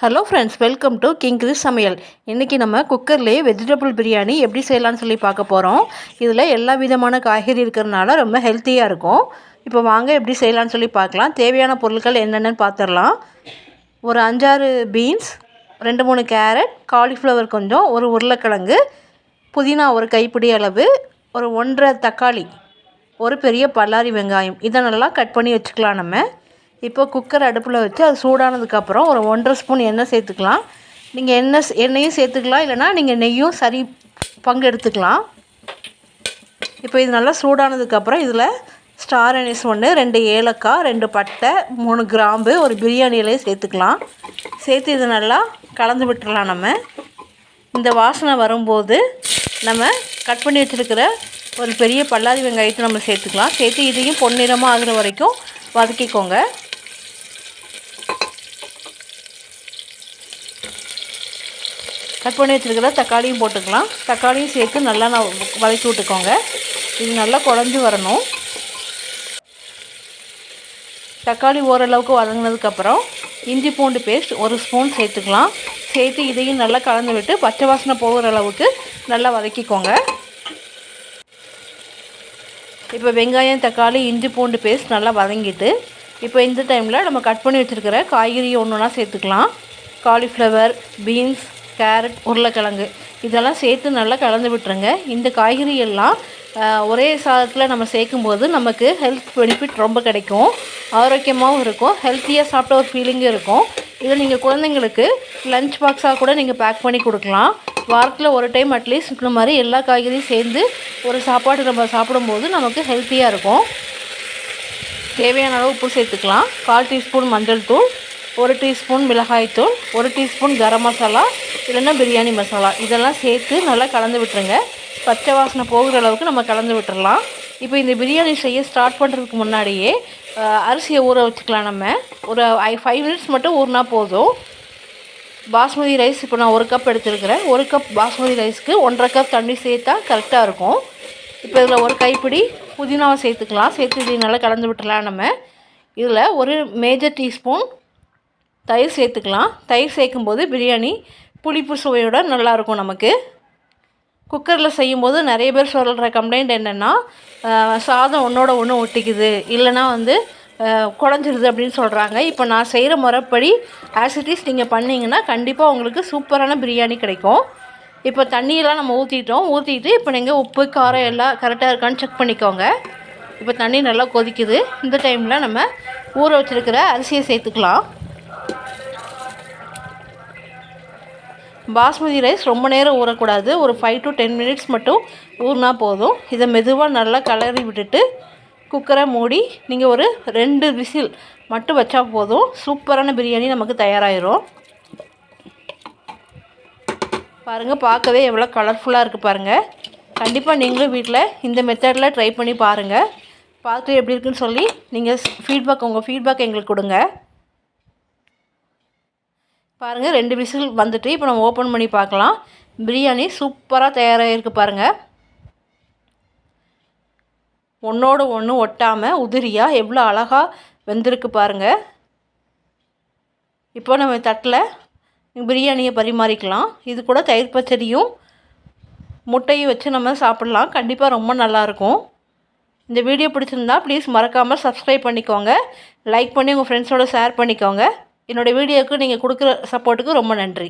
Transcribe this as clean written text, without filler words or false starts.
Hello friends, welcome to king Chris சமையல். இன்றைக்கி நம்ம குக்கர்லேயே வெஜிடபிள் பிரியாணி எப்படி செய்யலாம்னு சொல்லி பார்க்க போகிறோம். இதில் எல்லா விதமான காய்கறி இருக்கிறதுனால ரொம்ப ஹெல்த்தியாக இருக்கும். இப்போ வாங்க எப்படி செய்யலாம்னு சொல்லி பார்க்கலாம். தேவையான பொருட்கள் என்னென்னு பார்த்துடலாம். ஒரு 5-6 பீன்ஸ், 2-3 கேரட், காலிஃப்ளவர் கொஞ்சம், ஒரு உருளைக்கிழங்கு, புதினா ஒரு கைப்பிடி அளவு, ஒரு 1.5 தக்காளி, ஒரு பெரிய பல்லாரி வெங்காயம், இதை நல்லா கட் பண்ணி வச்சுக்கலாம். நம்ம இப்போ குக்கர் அடுப்பில் வச்சு அது சூடானதுக்கப்புறம் ஒரு 1.5 ஸ்பூன் எண்ணெய் சேர்த்துக்கலாம். நீங்கள் எண்ணெயும் சேர்த்துக்கலாம், இல்லைனா நீங்கள் நெய்யும் சரி பங்கு எடுத்துக்கலாம். இப்போ இது நல்லா சூடானதுக்கப்புறம் இதில் ஸ்டார் அனீஸ் 1, 2 ஏலக்காய், 2 பட்டை, 3 கிராம்பு, ஒரு பிரியாணி இலையை சேர்த்துக்கலாம். சேர்த்து இது நல்லா கலந்து விட்டுடலாம். நம்ம இந்த வாசனை வரும்போது நம்ம கட் பண்ணி வச்சுருக்கிற ஒரு பெரிய பல்லாரி வெங்காயத்தை நம்ம சேர்த்துக்கலாம். சேர்த்து இதையும் பொன்னிறமாக ஆகிற வரைக்கும் வதக்கிக்கோங்க. கட் பண்ணி வச்சுருக்கிற தக்காளியும் போட்டுக்கலாம். தக்காளியும் சேர்த்து நல்லா வதக்கி விட்டுக்கோங்க. இது நல்லா குழஞ்சி வரணும். தக்காளி ஓரளவுக்கு வதங்கினதுக்கப்புறம் இஞ்சி பூண்டு பேஸ்ட் 1 ஸ்பூன் சேர்த்துக்கலாம். சேர்த்து இதையும் நல்லா கலந்து விட்டு பச்சை வாசனை போகிற அளவுக்கு நல்லா வதக்கிக்கோங்க. இப்போ வெங்காயம், தக்காளி, இஞ்சி பூண்டு பேஸ்ட் நல்லா வதங்கிட்டு இப்போ இந்த டைமில் நம்ம கட் பண்ணி வச்சுருக்கிற காய்கறி ஒன்றுனா சேர்த்துக்கலாம். காலிஃப்ளவர், பீன்ஸ், கேரட், உருளைக்கிழங்கு இதெல்லாம் சேர்த்து நல்லா கலந்து விட்டுருங்க. இந்த காய்கறி எல்லாம் ஒரே சாதத்தில் நம்ம சேர்க்கும்போது நமக்கு ஹெல்த் பெனிஃபிட் ரொம்ப கிடைக்கும். ஆரோக்கியமாகவும் இருக்கும், ஹெல்த்தியாக சாப்பிட்ட ஒரு ஃபீலிங்கும் இருக்கும். இதை நீங்கள் குழந்தைங்களுக்கு லஞ்ச் பாக்ஸாக கூட நீங்கள் பேக் பண்ணி கொடுக்கலாம். வாரத்தில் ஒரு டைம் அட்லீஸ்ட் இந்த மாதிரி எல்லா காய்கறியும் சேர்ந்து ஒரு சாப்பாடு நம்ம சாப்பிடும்போது நமக்கு ஹெல்த்தியாக இருக்கும். தேவையான அளவு உப்பு சேர்த்துக்கலாம். 1/4 டீஸ்பூன் மஞ்சள் தூள், 1 டீஸ்பூன் மிளகாய்த்தூள், 1 டீஸ்பூன் கரம் மசாலா, இல்லைன்னா பிரியாணி மசாலா, இதெல்லாம் சேர்த்து நல்லா கலந்து விட்டுருங்க. பச்சை வாசனை போகிற அளவுக்கு நம்ம கலந்து விட்டுடலாம். இப்போ இந்த பிரியாணி செய்ய ஸ்டார்ட் பண்ணுறதுக்கு முன்னாடியே அரிசியை ஊற வச்சுக்கலாம். நம்ம ஒரு 5 மினிட்ஸ் மட்டும் ஊறினா போதும். பாஸ்மதி ரைஸ் இப்போ நான் 1 கப் எடுத்துருக்கிறேன். 1 கப் பாஸ்மதி ரைஸ்க்கு 1.5 கப் தண்ணி சேர்த்தா கரெக்டாக இருக்கும். இப்போ இதில் ஒரு கைப்பிடி புதினாவை சேர்த்துக்கலாம். சேர்த்து இதை நல்லா கலந்து விட்டுடலாம். நம்ம இதில் ஒரு மேஜர் டீஸ்பூன் தயிர் சேர்த்துக்கலாம். தயிர் சேர்க்கும்போது பிரியாணி புளிப்பு சுவையோடு நல்லாயிருக்கும். நமக்கு குக்கரில் செய்யும்போது நிறைய பேர் சொல்கிற கம்ப்ளைண்ட் என்னென்னா, சாதம் ஒன்றோட ஒன்று ஒட்டிக்குது, இல்லைனா குழஞ்சிருது அப்படின்னு சொல்கிறாங்க. இப்போ நான் செய்கிற முறைப்படி ஆசிட்டிஸ் நீங்கள் பண்ணிங்கன்னா கண்டிப்பாக உங்களுக்கு சூப்பரான பிரியாணி கிடைக்கும். இப்போ தண்ணியெல்லாம் நம்ம ஊற்றிட்டு இப்போ நீங்கள் உப்பு, காரம் எல்லாம் கரெக்டாக இருக்கான்னு செக் பண்ணிக்கோங்க. இப்போ தண்ணி நல்லா கொதிக்குது. இந்த டைமில் நம்ம ஊற வச்சுருக்கிற அரிசியை சேர்த்துக்கலாம். பாஸ்மதி ரைஸ் ரொம்ப நேரம் ஊறக்கூடாது. ஒரு 5 to 10 மினிட்ஸ் மட்டும் ஊறினா போதும். இதை மெதுவாக நல்லா கிளறி விட்டுட்டு குக்கரை மூடி நீங்கள் ஒரு 2 விசில் மட்டும் வச்சா போதும். சூப்பரான பிரியாணி நமக்கு தயாராகிடும். பாருங்கள், பார்க்கவே எவ்வளோ கலர்ஃபுல்லாக இருக்குது பாருங்கள். கண்டிப்பாக நீங்களும் வீட்டில் இந்த மெத்தடில் ட்ரை பண்ணி பாருங்கள். பார்த்துட்டு எப்படி இருக்குன்னு சொல்லி நீங்கள் உங்கள் ஃபீட்பேக் எங்களுக்கு கொடுங்க. பாருங்கள், 2 விசில் வந்துட்டு இப்போ நம்ம ஓப்பன் பண்ணி பார்க்கலாம். பிரியாணி சூப்பராக தயாராகிருக்கு பாருங்கள். ஒன்றோடு ஒன்று ஒட்டாமல் உதிரியாக எவ்வளோ அழகாக வெந்திருக்கு பாருங்கள். இப்போ நம்ம தட்டில் பிரியாணியை பரிமாறிக்கலாம். இது கூட தயிர் பச்சடியும் முட்டையும் வச்சு நம்ம சாப்பிட்லாம். கண்டிப்பாக ரொம்ப நல்லாயிருக்கும். இந்த வீடியோ பிடிச்சிருந்தா ப்ளீஸ் மறக்காமல் சப்ஸ்கிரைப் பண்ணிக்கோங்க. லைக் பண்ணி உங்கள் ஃப்ரெண்ட்ஸோடு ஷேர் பண்ணிக்கோங்க. என்னோடய வீடியோவுக்கு நீங்கள் கொடுக்குற சப்போர்ட்டுக்கு ரொம்ப நன்றி.